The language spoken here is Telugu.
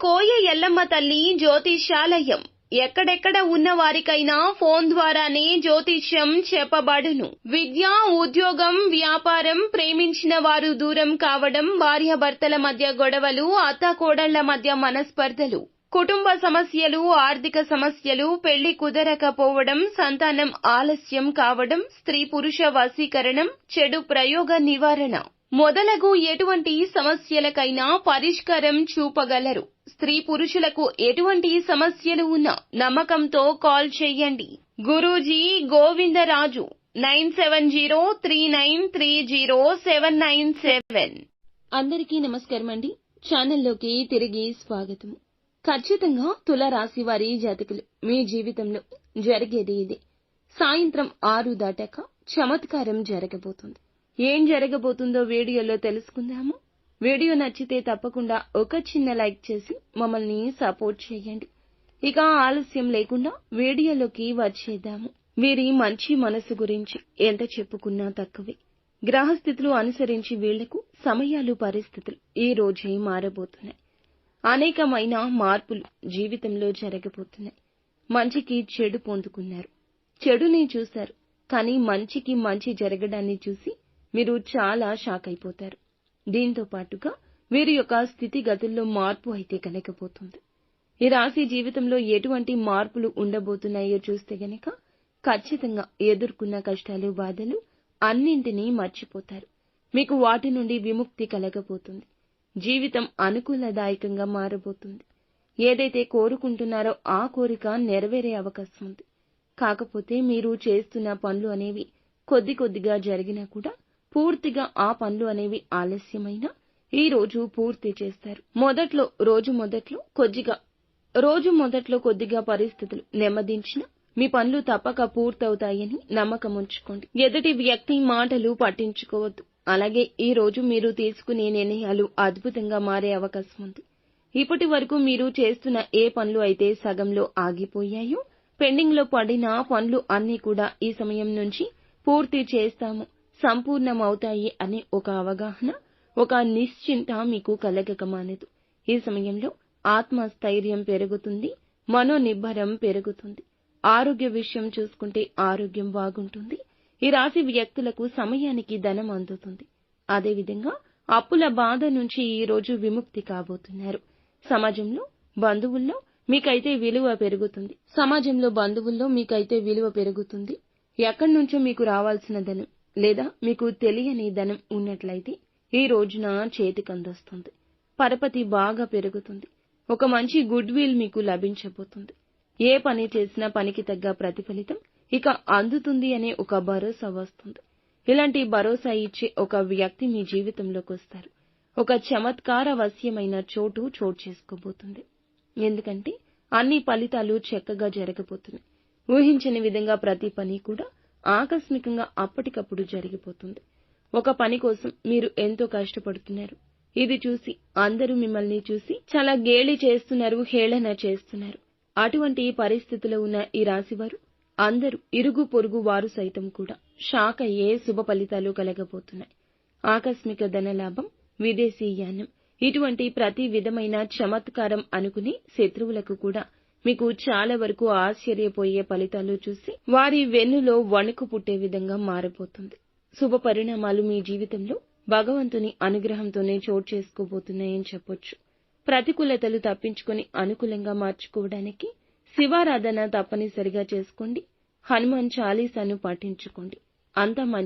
కోయ ఎల్లమ్మ తల్లి జ్యోతిష్యాలయం. ఎక్కడెక్కడ ఉన్న వారికైనా ఫోన్ ద్వారానే జ్యోతిష్యం చెప్పబడును. విద్య, ఉద్యోగం, వ్యాపారం, ప్రేమించిన వారు దూరం కావడం, భార్యాభర్తల మధ్య గొడవలు, అత్తాకోడళ్ల మధ్య మనస్పర్ధలు, కుటుంబ సమస్యలు, ఆర్థిక సమస్యలు, పెళ్లి కుదరకపోవడం, సంతానం ఆలస్యం కావడం, స్త్రీ పురుష వశీకరణం, చెడు ప్రయోగ నివారణ మొదలగు ఎటువంటి సమస్యలకైనా పరిష్కారం చూపగలరు. స్త్రీ పురుషులకు ఎటువంటి సమస్యలు ఉన్నా నమ్మకంతో కాల్ చేయండి. గురూజీ గోవిందరాజు 9703930797. అందరికీ నమస్కారం అండి. ఛానల్లోకి తిరిగి స్వాగతం. ఖచ్చితంగా తులారాశి వారి జాతకులు మీ జీవితంలో జరిగేది ఇది. సాయంత్రం 6 దాటాక చమత్కారం జరగబోతుంది. ఏం జరగబోతుందో వీడియోలో తెలుసుకుందాము. వీడియో నచ్చితే తప్పకుండా ఒక చిన్న లైక్ చేసి మమ్మల్ని సపోర్ట్ చేయండి. ఇక ఆలస్యం లేకుండా వీడియోలోకి వచ్చేద్దాము. వీరి మంచి మనసు గురించి ఎంత చెప్పుకున్నా తక్కువే. గ్రహస్థితులు అనుసరించి వీళ్లకు సమయాలు, పరిస్థితులు ఈ రోజే మారబోతున్నాయి. అనేకమైన మార్పులు జీవితంలో జరగబోతున్నాయి. మంచికి చెడు పొందుకున్నారు, చెడుని చూశారు. కానీ మంచికి మంచి జరగడాన్ని చూసి మీరు చాలా షాక్ అయిపోతారు. దీంతో పాటుగా వీరి యొక్క స్థితిగతుల్లో మార్పు అయితే కలగబోతుంది. ఈ రాశి జీవితంలో ఎటువంటి మార్పులు ఉండబోతున్నాయో చూస్తే గనక ఖచ్చితంగా ఎదుర్కొన్న కష్టాలు, బాధలు అన్నింటినీ మర్చిపోతారు. మీకు వాటి నుండి విముక్తి కలగబోతుంది. జీవితం అనుకూలదాయకంగా మారబోతుంది. ఏదైతే కోరుకుంటున్నారో ఆ కోరిక నెరవేరే అవకాశం ఉంది. కాకపోతే మీరు చేస్తున్న పనులు అనేవి కొద్ది కొద్దిగా జరిగినా కూడా పూర్తిగా ఆ పనులు అనేవి ఆలస్యమైనా ఈ రోజు పూర్తి చేస్తారు. రోజు మొదట్లో కొద్దిగా పరిస్థితులు నెమ్మదించినా మీ పనులు తప్పక పూర్తవుతాయని నమ్మకం ఉంచుకోండి. ఎదుటి వ్యక్తి మాటలు పట్టించుకోవద్దు. అలాగే ఈ రోజు మీరు తీసుకునే నిర్ణయాలు అద్భుతంగా మారే అవకాశం ఉంది. ఇప్పటి వరకు మీరు చేస్తున్న ఏ పనులు అయితే సగంలో ఆగిపోయాయో, పెండింగ్ లో పడిన పనులు అన్నీ కూడా ఈ సమయం నుంచి పూర్తి చేస్తాము, సంపూర్ణమవుతాయి అనే ఒక అవగాహన, ఒక నిశ్చింత మీకు కలగక మానదు. ఈ సమయంలో ఆత్మస్థైర్యం పెరుగుతుంది, మనోనిబ్బరం పెరుగుతుంది. ఆరోగ్య విషయం చూసుకుంటే ఆరోగ్యం బాగుంటుంది. ఈ రాశి వ్యక్తులకు సమయానికి ధనం అందుతుంది. అదేవిధంగా అప్పుల బాధ నుంచి ఈ రోజు విముక్తి కాబోతున్నారు. సమాజంలో బంధువుల్లో మీకైతే విలువ పెరుగుతుంది. ఎక్కడి నుంచో మీకు రావాల్సిన ధనం లేదా మీకు తెలియని ధనం ఉన్నట్లయితే ఈ రోజున చేతికందొస్తుంది. పరపతి బాగా పెరుగుతుంది. ఒక మంచి గుడ్ విల్ మీకు లభించబోతుంది. ఏ పని చేసినా పనికి తగ్గ ప్రతిఫలితం ఇక అందుతుంది అనే ఒక భరోసా వస్తుంది. ఇలాంటి భరోసా ఇచ్చే ఒక వ్యక్తి మీ జీవితంలోకి వస్తారు. ఒక చమత్కార వశ్యమైన చోటు చేసుకోబోతుంది. ఎందుకంటే అన్ని ఫలితాలు చక్కగా జరగబోతున్నాయి. ఊహించని విధంగా ప్రతి పని కూడా ఆకస్మికంగా అప్పటికప్పుడు జరిగిపోతుంది. ఒక పని కోసం మీరు ఎంతో కష్టపడుతున్నారు. ఇది చూసి అందరూ మిమ్మల్ని చూసి చాలా గేలి చేస్తున్నారు, హేళన చేస్తున్నారు. అటువంటి పరిస్థితిలో ఉన్న ఈ రాశివారు అందరూ ఇరుగు పొరుగు వారు సైతం కూడా షాక్ అయ్యే శుభ ఫలితాలు కలగబోతున్నాయి. ఆకస్మిక ధనలాభం, విదేశీయానం, ఇటువంటి ప్రతి విధమైన చమత్కారం అనుకుని శత్రువులకు కూడా మీకు చాలా వరకు ఆశ్చర్యపోయే ఫలితాలు చూసి వారి వెన్నులో వణుకు పుట్టే విధంగా మారబోతుంది. శుభ పరిణామాలు మీ జీవితంలో భగవంతుని అనుగ్రహంతోనే చోటు చేసుకోబోతున్నాయని చెప్పొచ్చు. ప్రతికూలతలు తప్పించుకొని అనుకూలంగా మార్చుకోవడానికి శివారాధన తప్పనిసరిగా చేసుకోండి. హనుమాన్ చాలీసాను పాటించుకోండి. అంతా మంచి